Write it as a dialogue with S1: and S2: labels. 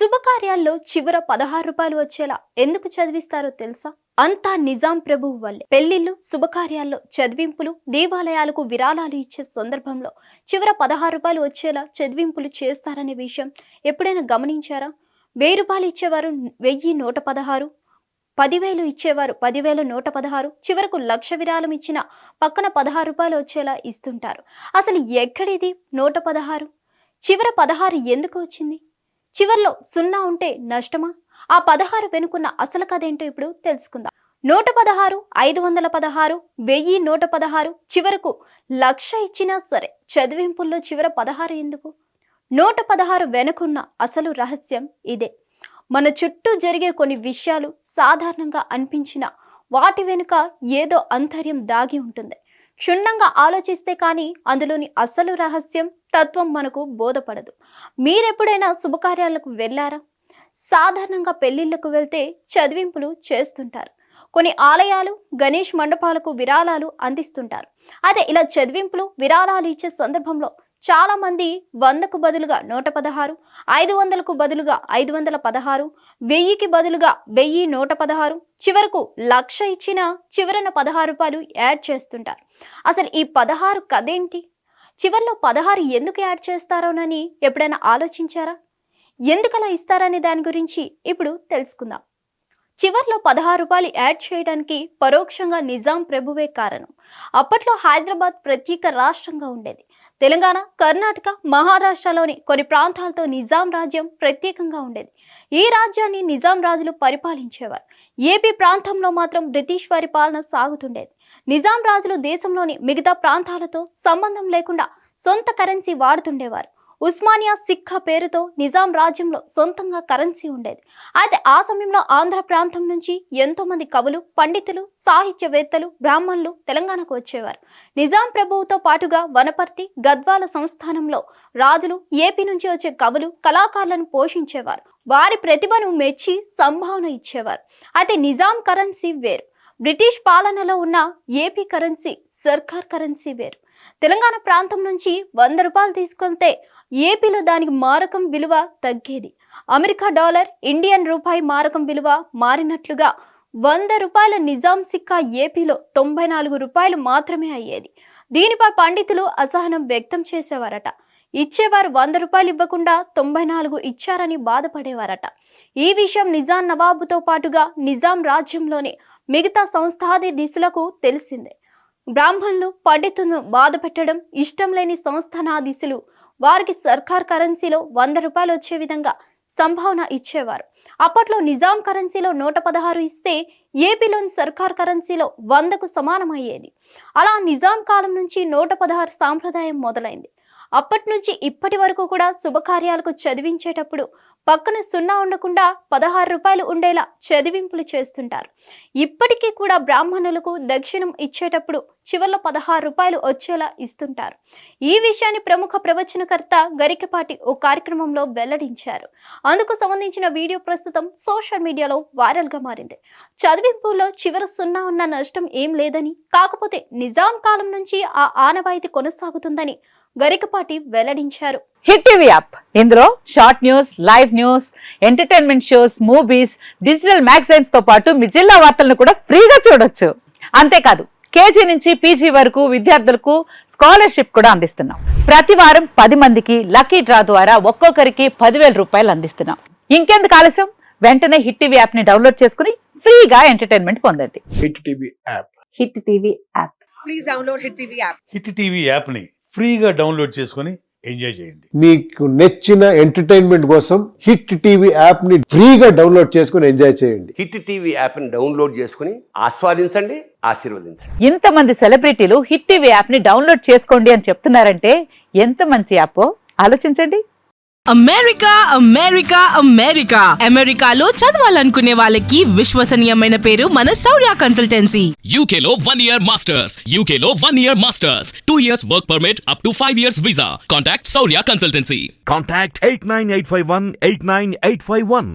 S1: శుభకార్యాల్లో చివర 16 రూపాయలు వచ్చేలా ఎందుకు చదివిస్తారో తెలుసా? అంతా నిజాం ప్రభువు వల్లే. పెళ్లిళ్ళు, శుభకార్యాల్లో చదివింపులు, దేవాలయాలకు విరాళాలు ఇచ్చే సందర్భంలో చివర 16 రూపాయలు వచ్చేలా చదివింపులు చేస్తారనే విషయం ఎప్పుడైనా గమనించారా? 1000 రూపాయలు ఇచ్చేవారు 1116, 10,000 ఇచ్చేవారు 10,116, చివరకు 1,00,000 విరాళం ఇచ్చిన పక్కన 16 రూపాయలు వచ్చేలా ఇస్తుంటారు. అసలు ఎక్కడిది 116? చివర 16 ఎందుకు వచ్చింది? చివర్లో 0 ఉంటే నష్టమా? ఆ 16 వెనుకున్న అసలు కథేంటో ఇప్పుడు తెలుసుకుందాం. 116, 516, 1116, చివరకు 1,00,000 ఇచ్చినా సరే చదివింపుల్లో చివర 16 ఎందుకు? 116 వెనుకున్న అసలు రహస్యం ఇదే. మన చుట్టూ జరిగే కొన్ని విషయాలు సాధారణంగా అనిపించిన వాటి వెనుక ఏదో అంతర్యం దాగి ఉంటుంది. క్షుణ్ణంగా ఆలోచిస్తే కానీ అందులోని అసలు రహస్యం, తత్వం మనకు బోధపడదు. మీరెప్పుడైనా శుభకార్యాలకు వెళ్ళారా? సాధారణంగా పెళ్లిళ్లకు వెళ్తే చదివింపులు చేస్తుంటారు. కొన్ని ఆలయాలు, గణేష్ మండపాలకు విరాళాలు అందిస్తుంటారు. అదే ఇలా చదివింపులు, విరాళాలు ఇచ్చే సందర్భంలో చాలా మంది 100కు బదులుగా 116, 500కు బదులుగా 516, 1000కి బదులుగా 1116, చివరకు 1,00,000 ఇచ్చిన చివరన 16 రూపాయలు యాడ్ చేస్తుంటారు. అసలు ఈ 16 కథేంటి? చివర్లో 16 ఎందుకు యాడ్ చేస్తారోనని ఎప్పుడైనా ఆలోచించారా? ఎందుకలా ఇస్తారనే దాని గురించి ఇప్పుడు తెలుసుకుందాం. చివర్లో 16 రూపాయలు యాడ్ చేయడానికి పరోక్షంగా నిజాం ప్రభువే కారణం. అప్పట్లో హైదరాబాద్ ప్రత్యేక రాష్ట్రంగా ఉండేది. తెలంగాణ, కర్ణాటక, మహారాష్ట్రలోని కొన్ని ప్రాంతాలతో నిజాం రాజ్యం ప్రత్యేకంగా ఉండేది. ఈ రాజ్యాన్ని నిజాం రాజులు పరిపాలించేవారు. ఏపీ ప్రాంతంలో మాత్రం బ్రిటిష్ వారి పాలన సాగుతుండేది. నిజాం రాజులు దేశంలోని మిగతా ప్రాంతాలతో సంబంధం లేకుండా సొంత కరెన్సీ వాడుతుండేవారు. ఉస్మానియా సిక్కా పేరుతో నిజాం రాజ్యంలో సొంతంగా కరెన్సీ ఉండేది. అయితే ఆ సమయంలో ఆంధ్ర ప్రాంతం నుంచి ఎంతో మంది కవులు, పండితులు, సాహిత్యవేత్తలు, బ్రాహ్మణులు తెలంగాణకు వచ్చేవారు. నిజాం ప్రభువుతో పాటుగా వనపర్తి, గద్వాల సంస్థానంలో రాజులు ఏపీ నుంచి వచ్చే కవులు, కళాకారులను పోషించేవారు. వారి ప్రతిభను మెచ్చి సంభావన ఇచ్చేవారు. అయితే నిజాం కరెన్సీ వేరు, బ్రిటిష్ పాలనలో ఉన్న ఏపీ కరెన్సీ, సర్కార్ కరెన్సీ వేరు. తెలంగాణ ప్రాంతం నుంచి 100 రూపాయలు తీసుకుంటే ఏపీలో దానికి మారకం విలువ తగ్గేది. అమెరికా డాలర్, ఇండియన్ రూపాయి మారకం విలువ మారినట్లుగా 100 రూపాయల నిజాం సిక్కా ఏపీలో 94 రూపాయలు మాత్రమే అయ్యేది. దీనిపై పండితులు అసహనం వ్యక్తం చేసేవారట. ఇచ్చేవారు 100 రూపాయలు ఇవ్వకుండా 94 ఇచ్చారని బాధపడేవారట. ఈ విషయం నిజాం నవాబుతో పాటుగా నిజాం రాజ్యంలోని మిగతా సంస్థానాధీశులకు తెలిసిందే. బ్రాహ్మణులు, పండితులను బాధ పెట్టడం ఇష్టం లేని సంస్థానాధీశులు వారికి సర్కార్ కరెన్సీలో 100 రూపాయలు వచ్చే విధంగా సంభావన ఇచ్చేవారు. అప్పట్లో నిజాం కరెన్సీలో 116 ఇస్తే ఏపీలోని సర్కార్ కరెన్సీలో 100కు సమానమయ్యేది. అలా నిజాం కాలం నుంచి 116 సాంప్రదాయం మొదలైంది. అప్పటి నుంచి ఇప్పటి వరకు కూడా శుభకార్యాలకు చదివించేటప్పుడు పక్కన 0 ఉండకుండా 16 రూపాయలు ఉండేలా చదివింపులు చేస్తుంటారు. ఇప్పటికీ కూడా బ్రాహ్మణులకు దక్షిణం ఇచ్చేటప్పుడు చివర్లో 16 రూపాయలు వచ్చేలా ఇస్తుంటారు. ఈ విషయాన్ని ప్రముఖ ప్రవచనకర్త గరికపాటి ఓ కార్యక్రమంలో వెల్లడించారు. అందుకు సంబంధించిన వీడియో ప్రస్తుతం సోషల్ మీడియాలో వైరల్గా మారింది. చదివింపులో చివర 0 ఉన్న నష్టం ఏం లేదని, కాకపోతే నిజాం కాలం నుంచి ఆ ఆనవాయితీ కొనసాగుతుందని గరికపాటి వెల్లడించారు.
S2: హిట్ టీవీ యాప్, ఇందులో short news, live news, entertainment shows, movies, digital magazines తో పాటు మీ జిల్లా వార్తలను కూడా ఫ్రీగా చూడొచ్చు. అంతేకాదు, కేజీ నుంచి పీజీ వరకు విద్యార్థులకు స్కాలర్షిప్ కూడా అందిస్తున్నాం. ప్రతి వారం 10 మందికి లక్కీ డ్రా ద్వారా ఒక్కొక్కరికి 10,000 రూపాయలు అందిస్తున్నాం. ఇంకెందుకు ఆలస్యం, వెంటనే హిట్ టీవీ యాప్ ని డౌన్లోడ్ చేసుకుని ఫ్రీగా ఎంటర్టైన్మెంట్ పొందండి.
S3: Hit TV app.
S2: Hit TV app.
S4: Please download hit TV app.
S5: Hit TV యాప్ని ఫ్రీగా డౌన్లోడ్ చేసుకొని ఎంజాయ్ చేయండి.
S3: మీకు నచ్చిన ఎంటర్టైన్మెంట్ కోసం హిట్ టీవీ యాప్ ని ఫ్రీగా డౌన్లోడ్ చేసుకొని ఎంజాయ్ చేయండి.
S6: హిట్ టీవీ యాప్ ని డౌన్లోడ్ చేసుకుని ఆస్వాదించండి, ఆశీర్వదించండి.
S2: ఇంతమంది సెలబ్రిటీలు హిట్ టీవీ యాప్ ని డౌన్లోడ్ చేసుకోండి అని చెప్తున్నారంటే ఎంత మంచి యాప్ ఆలోచించండి.
S4: అమెరికా అమెరికా అమెరికా అమెరికాలో చదవాలనుకునే వాళ్ళకి విశ్వసనీయమైన పేరు మన శౌర్య కన్సల్టెన్సీ.
S7: UK లో 1 year masters. UK లో 1 year masters. 2 years work permit up to 5 years visa. Contact Saurya Consultancy.
S8: Contact 89851 89851.